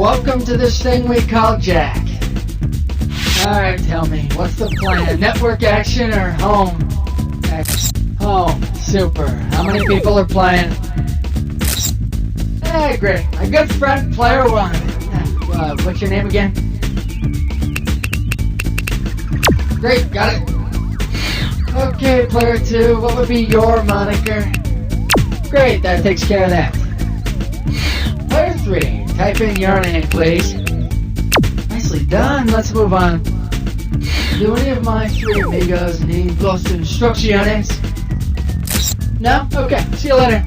welcome to this thing we call Jack. Alright, tell me, what's the plan? Network action or home? Home, super. How many people are playing? Hey, great. My good friend, player one. What's your name again? Great, got it. Okay, player two, what would be your moniker? Great, that takes care of that. Player three, type in your name, please. Nicely done, let's move on. Do any of my three amigos need los instrucciones? No? Okay, see you later.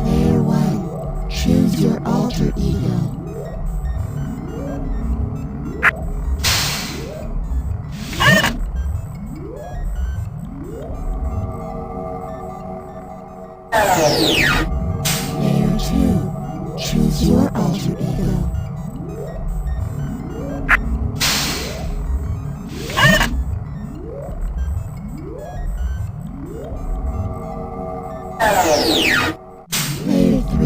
Player one, choose your alter ego. Player 2, choose your alter ego. Player 3,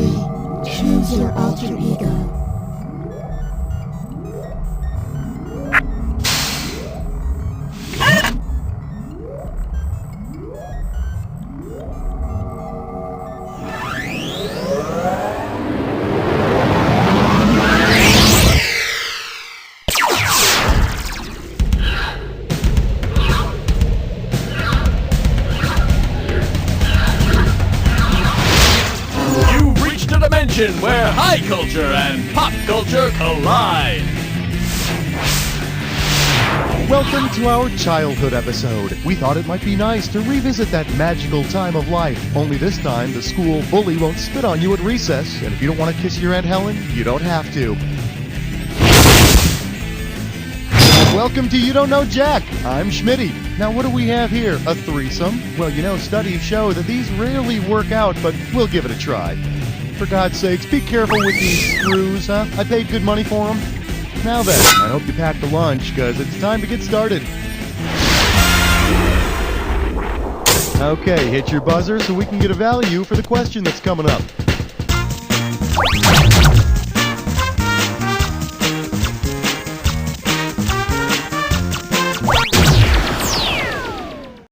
choose your alter ego. Where high culture and pop culture collide. Welcome to our childhood episode. We thought it might be nice to revisit that magical time of life. Only this time, the school bully won't spit on you at recess, and if you don't want to kiss your Aunt Helen, you don't have to. Welcome to You Don't Know Jack. I'm Schmitty. Now, what do we have here? A threesome? Well, you know, studies show that these rarely work out, but we'll give it a try. For God's sakes, be careful with these screws, huh? I paid good money for them. Now then, I hope you packed a lunch, because it's time to get started. Okay, hit your buzzer so we can get a value for the question that's coming up.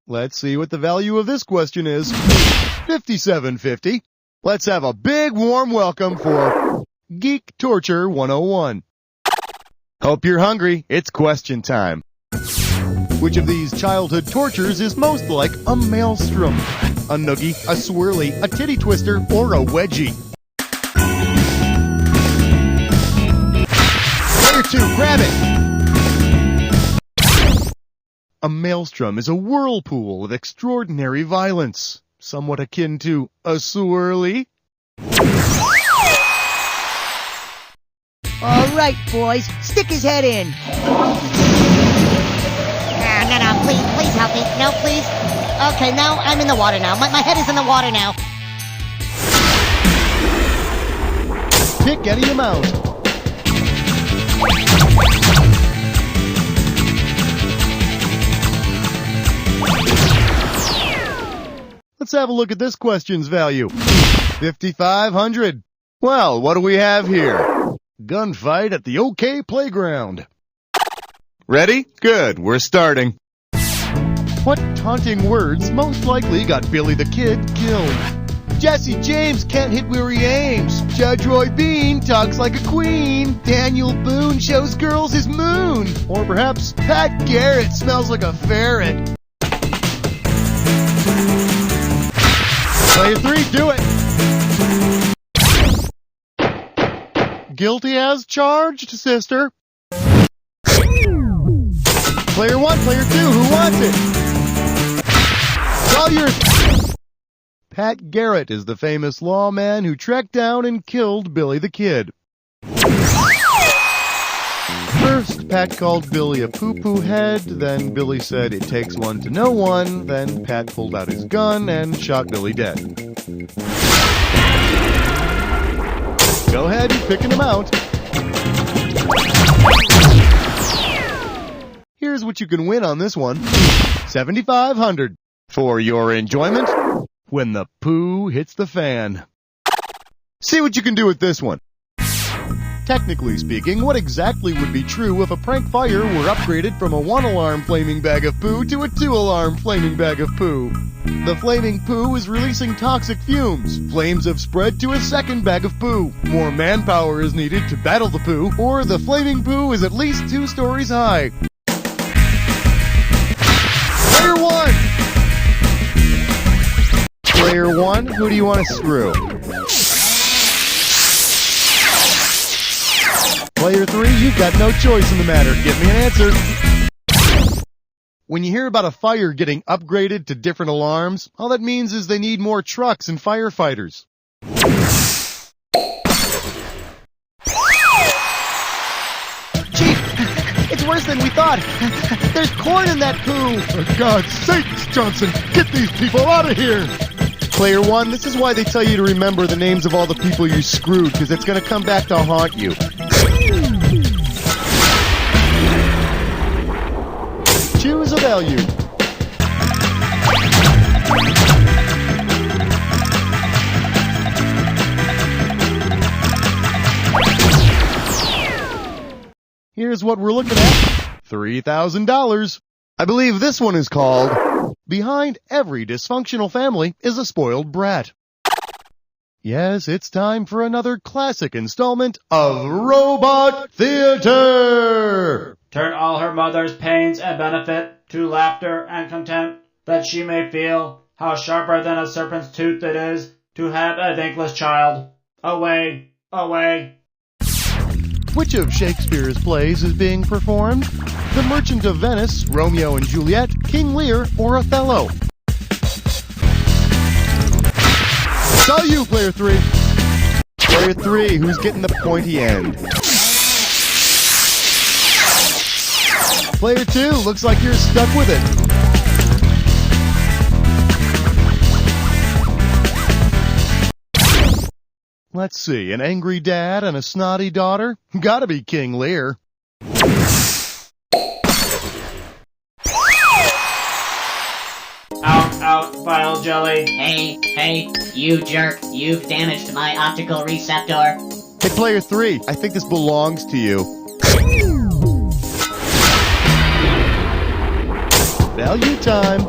Let's see what the value of this question is. $57.50. Let's have a big warm welcome for Geek Torture 101. Hope you're hungry. It's question time. Which of these childhood tortures is most like a maelstrom? A noogie, a swirly, a titty twister, or a wedgie? Player 2, grab it! A maelstrom is a whirlpool of extraordinary violence. Somewhat akin to a swirly. All right, boys, stick his head in. No, please help me. No, please. Okay, now I'm in the water now. My head is in the water now. Pick any amount. Let's have a look at this question's value. $5,500. Well, what do we have here? Gunfight at the OK Playground. Ready? Good, we're starting. What taunting words most likely got Billy the Kid killed? Jesse James can't hit where he aims. Judge Roy Bean talks like a queen. Daniel Boone shows girls his moon. Or perhaps Pat Garrett smells like a ferret. Player 3, do it! Guilty as charged, sister. Player 1, player 2, who wants it? It's all yours. Pat Garrett is the famous lawman who tracked down and killed Billy the Kid. First, Pat called Billy a poo-poo head, then Billy said it takes one to know one, then Pat pulled out his gun and shot Billy dead. Go ahead and pick him out. Here's what you can win on this one. $7,500 for your enjoyment when the poo hits the fan. See what you can do with this one. Technically speaking, what exactly would be true if a prank fire were upgraded from a 1-alarm flaming bag of poo to a 2-alarm flaming bag of poo? The flaming poo is releasing toxic fumes. Flames have spread to a second bag of poo. More manpower is needed to battle the poo, or the flaming poo is at least 2 stories high. Player 1! Player 1, who do you want to screw? Player 3, you've got no choice in the matter. Give me an answer. When you hear about a fire getting upgraded to different alarms, all that means is they need more trucks and firefighters. Chief, it's worse than we thought. There's corn in that poo. For God's sakes, Johnson, get these people out of here! Player 1, this is why they tell you to remember the names of all the people you screwed, because it's going to come back to haunt you. Choose a value. Here's what we're looking at. $3,000. I believe this one is called Behind Every Dysfunctional Family is a Spoiled Brat. Yes, it's time for another classic installment of Robot Theater! Turn all her mother's pains and benefit to laughter and content, that she may feel how sharper than a serpent's tooth it is to have a thankless child. Away, away. Which of Shakespeare's plays is being performed? The Merchant of Venice, Romeo and Juliet, King Lear, or Othello? It's all you, Player 3. Player 3, who's getting the pointy end? Player 2, looks like you're stuck with it. Let's see, an angry dad and a snotty daughter? Gotta be King Lear. Out, out, vile jelly. Hey, you jerk. You've damaged my optical receptor. Hey, Player 3, I think this belongs to you. Value time.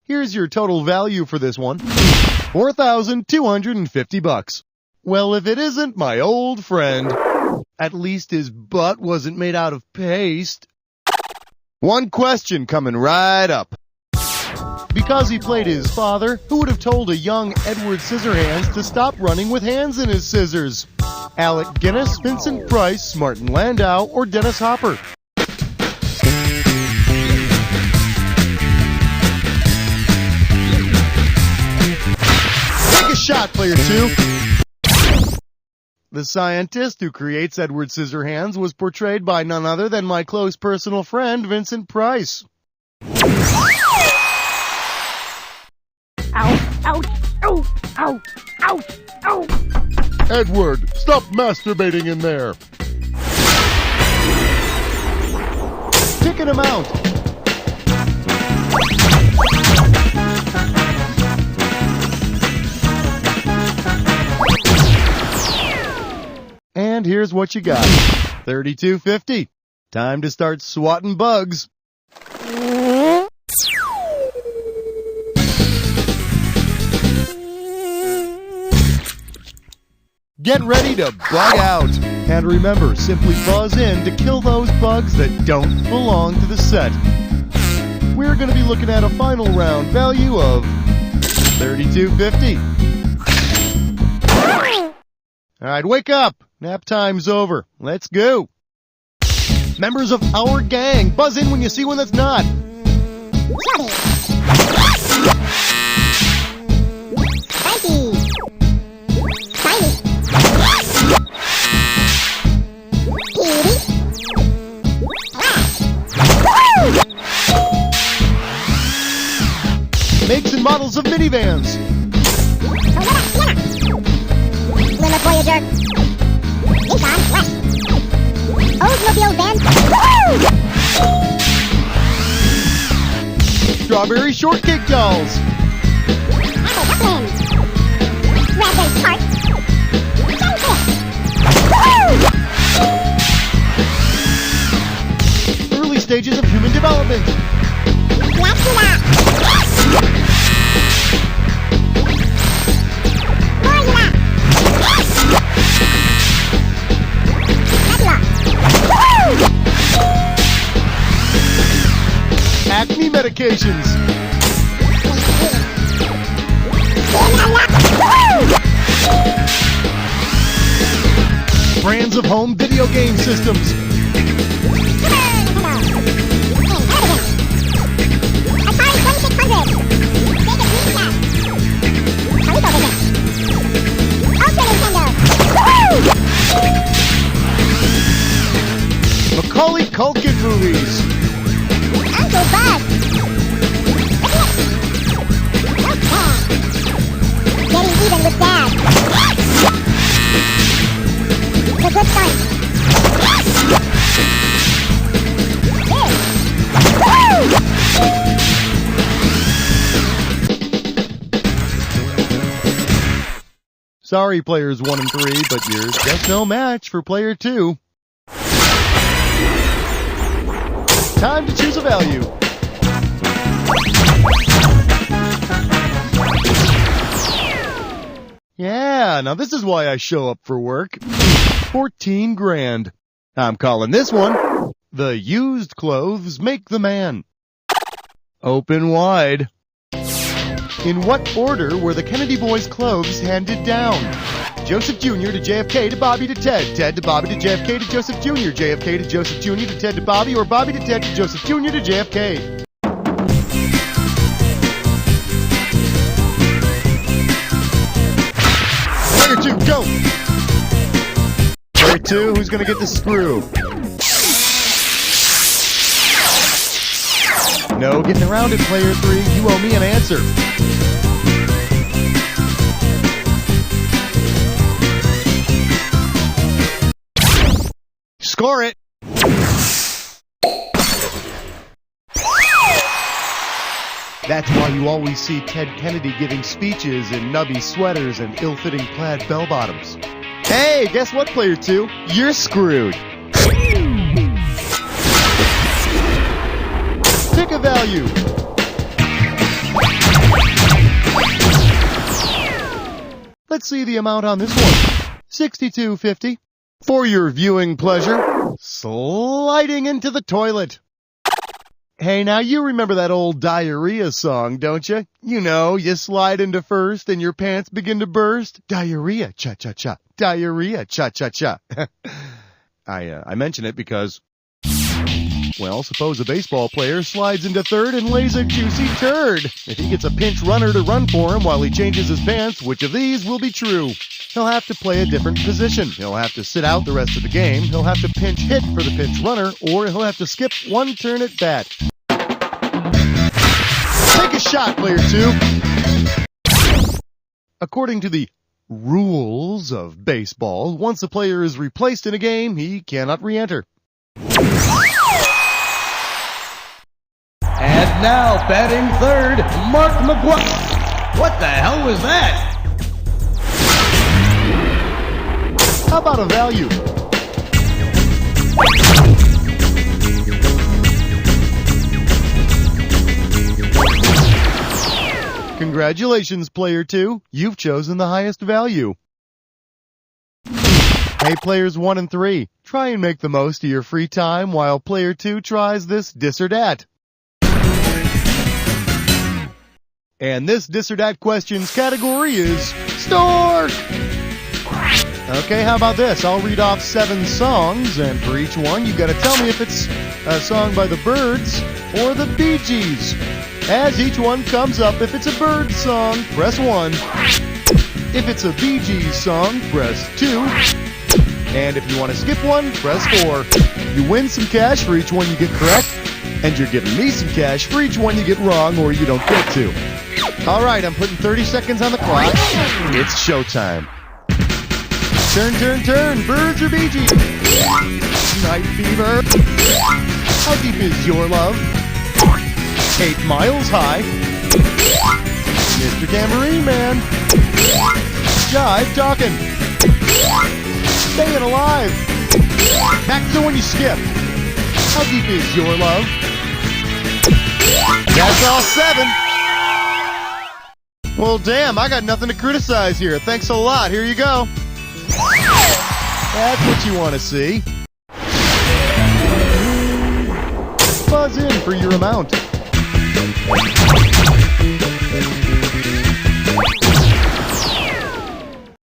Here's your total value for this one. $4,250. Well, if it isn't my old friend, at least his butt wasn't made out of paste. One question coming right up. Because he played his father, who would have told a young Edward Scissorhands to stop running with hands in his scissors? Alec Guinness, Vincent Price, Martin Landau, or Dennis Hopper? Take a shot, Player 2. The scientist who creates Edward Scissorhands was portrayed by none other than my close personal friend, Vincent Price. Ow! Edward, stop masturbating in there. Kicking him out. And here's what you got. $32.50. Time to start swatting bugs. Get ready to bug out. And remember, simply buzz in to kill those bugs that don't belong to the set. We're going to be looking at a final round value of $32.50. All right, wake up. Nap time's over. Let's go. Members of our gang, buzz in when you see one that's not. Makes and models of minivans. Plymouth Voyager. Yukon West. Oldsmobile van. Woo! strawberry shortcake dolls. Early stages of human development. Acne medications. Brands of home video game systems. Macaulay Culkin movies. Uncle Bud. Getting even with Dad. The good fight. Sorry, players 1 and 3, but you're just no match for player 2. Time to choose a value. Yeah, now this is why I show up for work. 14 grand. I'm calling this one, The Used Clothes Make the Man. Open wide. In what order were the Kennedy boys' clothes handed down? Joseph Jr. to JFK to Bobby to Ted, Ted to Bobby to JFK to Joseph Jr., JFK to Joseph Jr. to Ted to Bobby, or Bobby to Ted to Joseph Jr. to JFK. Player 2, go! Player 2, who's gonna get the screw? No getting around it, player 3. You owe me an answer. Score it! That's why you always see Ted Kennedy giving speeches in nubby sweaters and ill-fitting plaid bell-bottoms. Hey, guess what, player 2? You're screwed. Pick a value. Let's see the amount on this one. $62.50. For your viewing pleasure, sliding into the toilet. Hey, now you remember that old diarrhea song, don't you? You know, you slide into first and your pants begin to burst. Diarrhea, cha-cha-cha. Diarrhea, cha-cha-cha. I mention it because, well, suppose a baseball player slides into third and lays a juicy turd. If he gets a pinch runner to run for him while he changes his pants, which of these will be true? He'll have to play a different position. He'll have to sit out the rest of the game. He'll have to pinch hit for the pinch runner, or he'll have to skip one turn at bat. Take a shot, player 2. According to the rules of baseball, once a player is replaced in a game, he cannot re-enter. And now, batting third, Mark McGuire. What the hell was that? How about a value? Congratulations, player 2. You've chosen the highest value. Hey, players 1 and 3, try and make the most of your free time while player 2 tries this dis or dat. And this dis or dat questions category is Stork! Okay, how about this? I'll read off 7 songs, and for each one, you gotta tell me if it's a song by the Byrds or the Bee Gees. As each one comes up, if it's a Byrds song, press 1. If it's a Bee Gees song, press 2. And if you want to skip one, press 4. You win some cash for each one you get correct, and you're giving me some cash for each one you get wrong or you don't get to. Alright, I'm putting 30 seconds on the clock. It's showtime. Turn, turn, turn, Birds or Bee Gees? Night Fever. How deep is your love? 8 miles high. Mr. Tambourine Man. Jive talking. Staying alive. Back to when you skip. How deep is your love? That's all 7. Well, damn, I got nothing to criticize here. Thanks a lot. Here you go. That's what you want to see. Buzz in for your amount.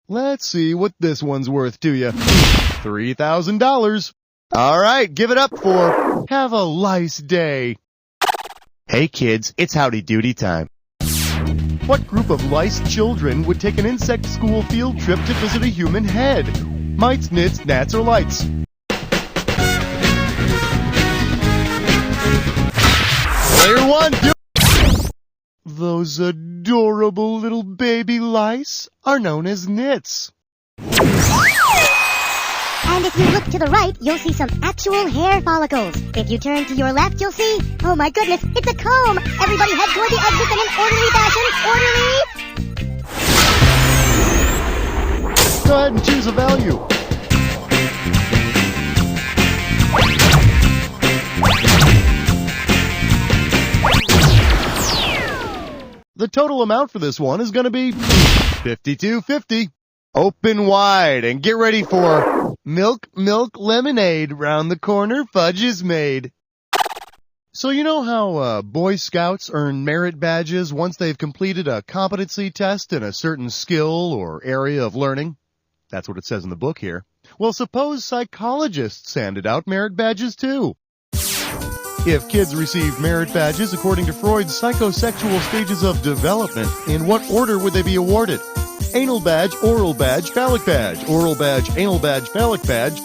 Let's see what this one's worth to you. $3,000. All right, give it up for Have a Lice Day. Hey kids, it's howdy doody time. What group of lice children would take an insect school field trip to visit a human head? Mites, nits, gnats, or lights? Player 1, do it! Those adorable little baby lice are known as nits. And if you look to the right, you'll see some actual hair follicles. If you turn to your left, you'll see... Oh my goodness, it's a comb! Everybody head toward the exit in an orderly fashion. Orderly! Go ahead and choose a value. The total amount for this one is going to be $52.50. Open wide and get ready for milk, lemonade. Round the corner, fudge is made. So you know how Boy Scouts earn merit badges once they've completed a competency test in a certain skill or area of learning? That's what it says in the book here. Well, suppose psychologists handed out merit badges too. If kids received merit badges according to Freud's psychosexual stages of development, in what order would they be awarded? Anal badge, oral badge, phallic badge, oral badge, anal badge, phallic badge,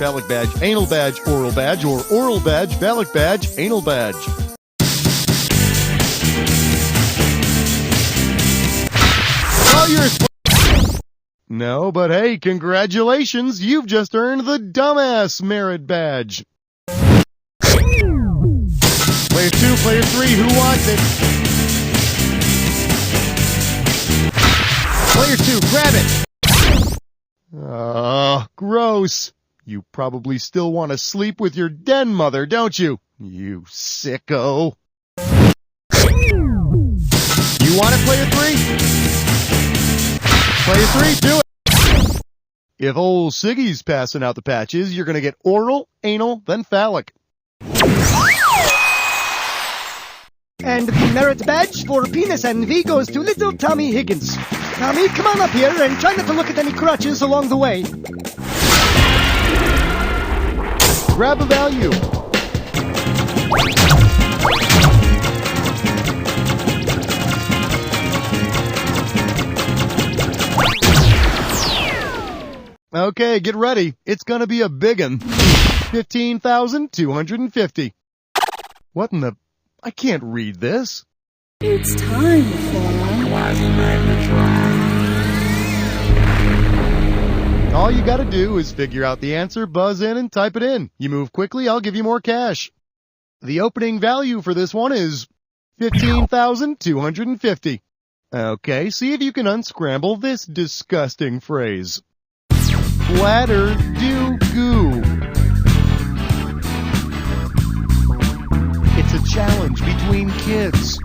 anal badge, oral badge, or oral badge, phallic badge, anal badge. All yours. No, but hey, congratulations, you've just earned the Dumbass Merit Badge. Player 2, player 3, who wants it? Player 2, grab it! Gross. You probably still want to sleep with your den mother, don't you? You sicko. You want it, player 3? Player 3, do it! If old Siggy's passing out the patches, you're going to get oral, anal, then phallic. And the merit badge for penis envy goes to little Tommy Higgins. Tommy, come on up here and try not to look at any crotches along the way. Grab a value. Okay, get ready. It's gonna be a biggin. 15,250. What in the... I can't read this. It's time for... All you gotta do is figure out the answer, buzz in, and type it in. You move quickly, I'll give you more cash. The opening value for this one is 15,250. Okay, see if you can unscramble this disgusting phrase. Flatter do goo. It's a challenge between kids.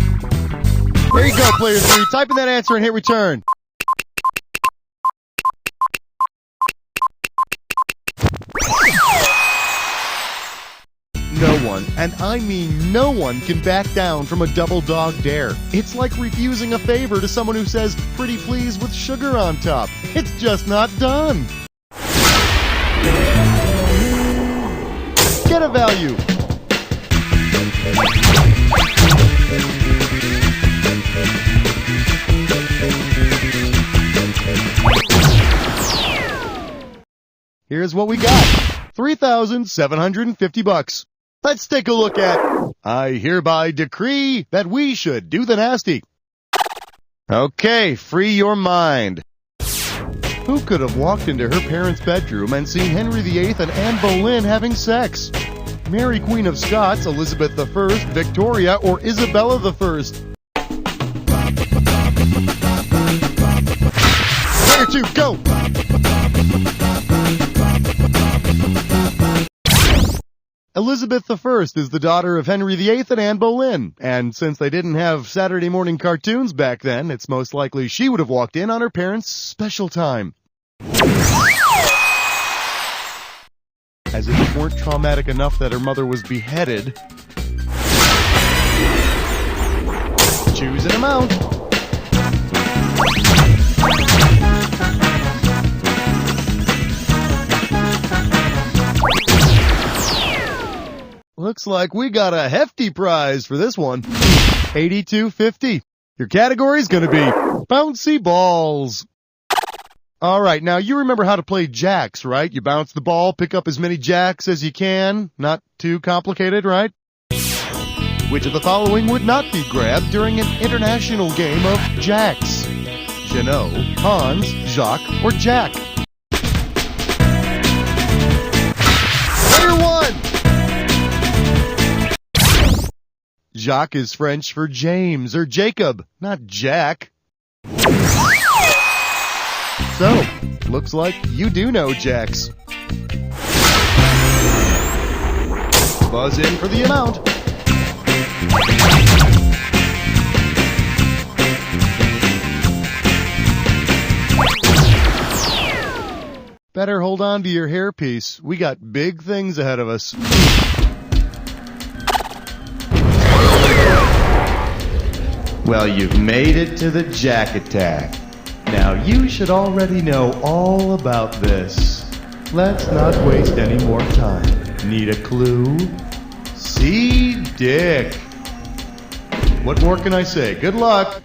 There you go, player 3. Type in that answer and hit return. No one, and I mean no one, can back down from a double dog dare. It's like refusing a favor to someone who says, "Pretty please" with sugar on top. It's just not done. Get a value. Here's what we got. $3,750. Let's take a look at I hereby decree that we should do the nasty. Okay, free your mind. Who could have walked into her parents' bedroom and seen Henry VIII and Anne Boleyn having sex? Mary Queen of Scots, Elizabeth I, Victoria, or Isabella I? Player 2, go! Elizabeth I is the daughter of Henry VIII and Anne Boleyn, and since they didn't have Saturday morning cartoons back then, it's most likely she would have walked in on her parents' special time. As if it weren't traumatic enough that her mother was beheaded. Choose an amount. Looks like we got a hefty prize for this one. $82.50. Your category's gonna be bouncy balls. Alright, now you remember how to play jacks, right? You bounce the ball, pick up as many jacks as you can. Not too complicated, right? Which of the following would not be grabbed during an international game of jacks? Jeannot, Hans, Jacques, or Jack? Player 1! Jacques is French for James or Jacob, not Jack. So, looks like you do know jacks. Buzz in for the amount. Better hold on to your hairpiece. We got big things ahead of us. Well, you've made it to the Jack Attack. Now, you should already know all about this. Let's not waste any more time. Need a clue? See Dick. What more can I say? Good luck.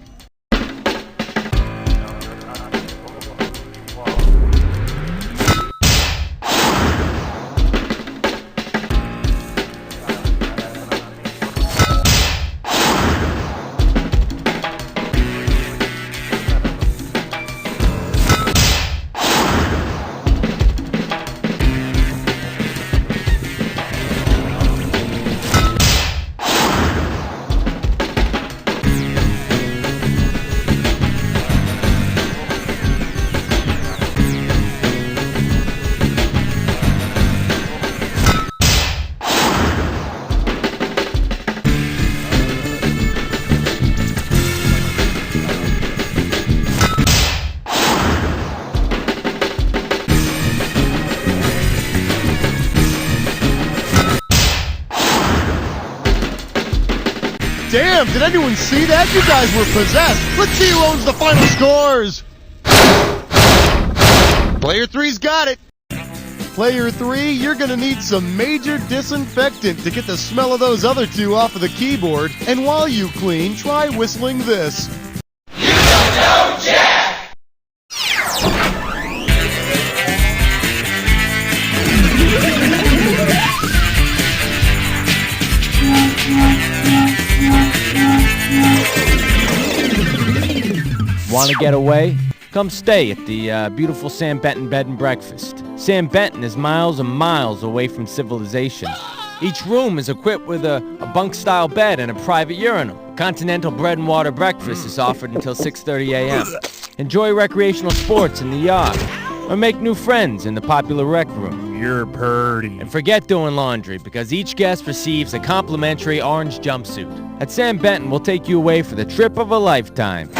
Damn, did anyone see that? You guys were possessed. Let's see who owns the final scores. Player 3's got it. Player 3, you're gonna need some major disinfectant to get the smell of those other two off of the keyboard. And while you clean, try whistling this. You don't know Jack! Want to get away? Come stay at the beautiful Sam Benton Bed and Breakfast. Sam Benton is miles and miles away from civilization. Each room is equipped with a bunk-style bed and a private urinal. Continental bread and water breakfast is offered until 6:30 a.m. Enjoy recreational sports in the yard, or make new friends in the popular rec room. You're purty. And forget doing laundry, because each guest receives a complimentary orange jumpsuit. At Sam Benton, we'll take you away for the trip of a lifetime.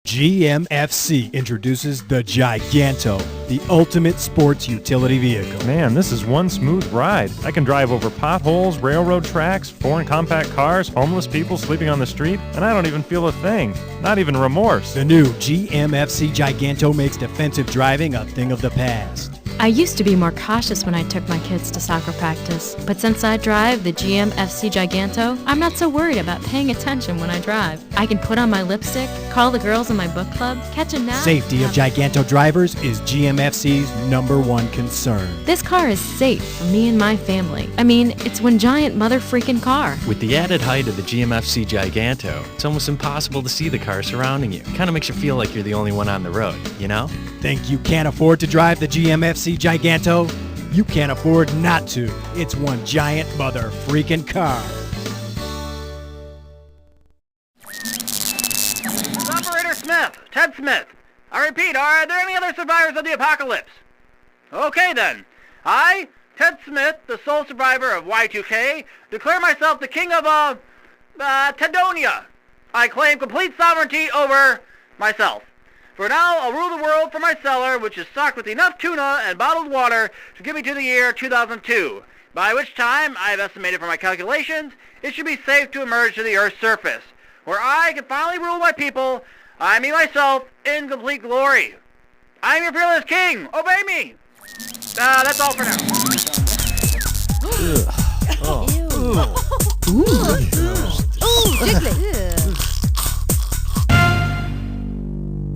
GMFC introduces the Giganto, the ultimate sports utility vehicle. Man, this is one smooth ride. I can drive over potholes, railroad tracks, foreign compact cars, homeless people sleeping on the street, and I don't even feel a thing. Not even remorse. The new GMFC Giganto makes defensive driving a thing of the past. I used to be more cautious when I took my kids to soccer practice, but since I drive the GMFC Giganto, I'm not so worried about paying attention when I drive. I can put on my lipstick, call the girls in my book club, catch a nap. Safety of Giganto drivers is GMFC's #1 concern. This car is safe for me and my family. I mean, it's one giant mother freaking car. With the added height of the GMFC Giganto, it's almost impossible to see the car surrounding you. Kind of makes you feel like you're the only one on the road, you know? Think you can't afford to drive the GMFC Giganto? you can't afford not to. It's one giant mother freaking car. Operator Smith, Ted Smith. I repeat, are there any other survivors of the apocalypse? Okay then. I, Ted Smith, the sole survivor of Y2K, declare myself the king of, Tedonia. I claim complete sovereignty over myself. For now, I'll rule the world from my cellar, which is stocked with enough tuna and bottled water to get me to the year 2002, by which time, I have estimated from my calculations, it should be safe to emerge to the Earth's surface, where I can finally rule my people, I mean myself, in complete glory. I'm your fearless king. Obey me. That's all for now.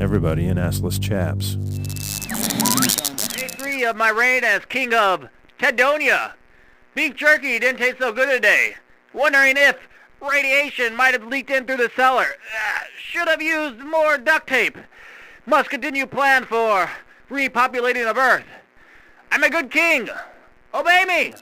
Everybody in assless chaps. Day 3 of my reign as king of Tedonia. Beef jerky didn't taste so good today. Wondering if radiation might have leaked in through the cellar. Should have used more duct tape. Must continue plan for repopulating of Earth. I'm a good king. Obey me.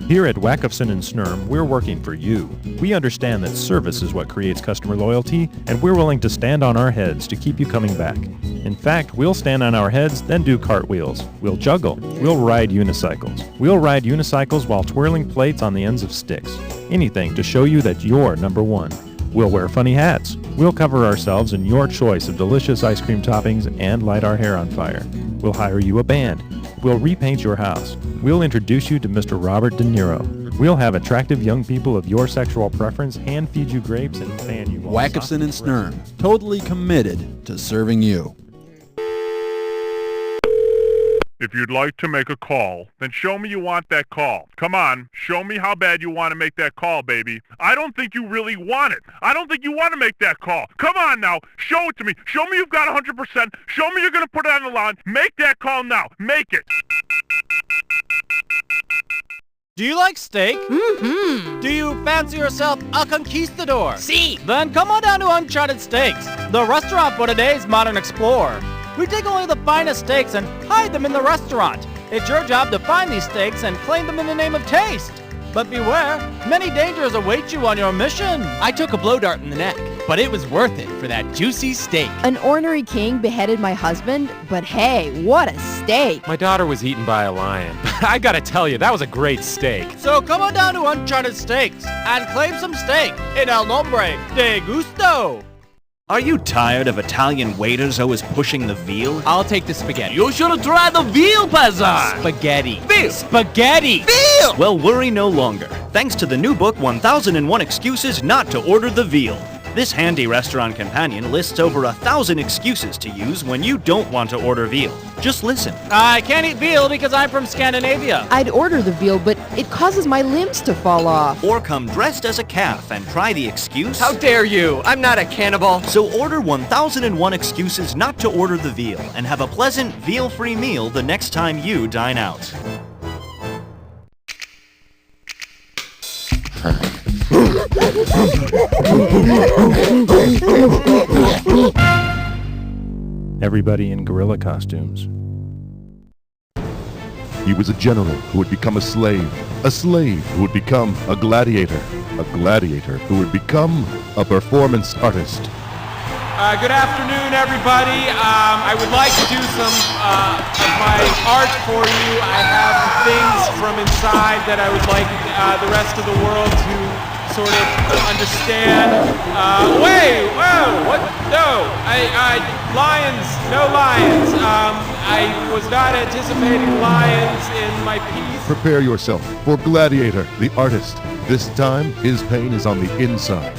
Here at Wackofson and Snurm, we're working for you. We understand that service is what creates customer loyalty, and we're willing to stand on our heads to keep you coming back. In fact, we'll stand on our heads, then do cartwheels. We'll juggle. We'll ride unicycles. We'll ride unicycles while twirling plates on the ends of sticks. Anything to show you that you're number one. We'll wear funny hats. We'll cover ourselves in your choice of delicious ice cream toppings and light our hair on fire. We'll hire you a band. We'll repaint your house. We'll introduce you to Mr. Robert De Niro. We'll have attractive young people of your sexual preference hand feed you grapes and fan you. Wackofson and Snurm, totally committed to serving you. If you'd like to make a call, then show me you want that call. Come on, show me how bad you want to make that call, baby. I don't think you really want it. I don't think you want to make that call. Come on now, show it to me. Show me you've got 100%. Show me you're going to put it on the line. Make that call now. Make it. Do you like steak? Mm-hmm. Do you fancy yourself a conquistador? Si. Then come on down to Uncharted Steaks, the restaurant for today's modern explorer. We take only the finest steaks and hide them in the restaurant. It's your job to find these steaks and claim them in the name of taste. But beware, many dangers await you on your mission. I took a blow dart in the neck, but it was worth it for that juicy steak. An ornery king beheaded my husband, but hey, what a steak. My daughter was eaten by a lion. I gotta tell you, that was a great steak. So come on down to Uncharted Steaks and claim some steak in El Nombre de Gusto. Are you tired of Italian waiters always pushing the veal? I'll take the spaghetti. You should try the veal pazza! Spaghetti. Veal! Spaghetti! Veal! Well, worry no longer. Thanks to the new book, 1001 Excuses Not to Order the Veal. This handy restaurant companion lists over 1,000 excuses to use when you don't want to order veal. Just listen. I can't eat veal because I'm from Scandinavia. I'd order the veal, but it causes my limbs to fall off. Or come dressed as a calf and try the excuse. How dare you? I'm not a cannibal. So order 1001 Excuses Not to Order the Veal and have a pleasant veal-free meal the next time you dine out. Everybody in gorilla costumes. He was a general who would become a slave who would become a gladiator who would become a performance artist. Good afternoon, everybody. I would like to do some of my art for you. I have things from inside that I would like the rest of the world to sort of understand. Wait, whoa, what? No, lions, no lions. I was not anticipating lions in my piece. Prepare yourself for Gladiator, the artist. This time, his pain is on the inside.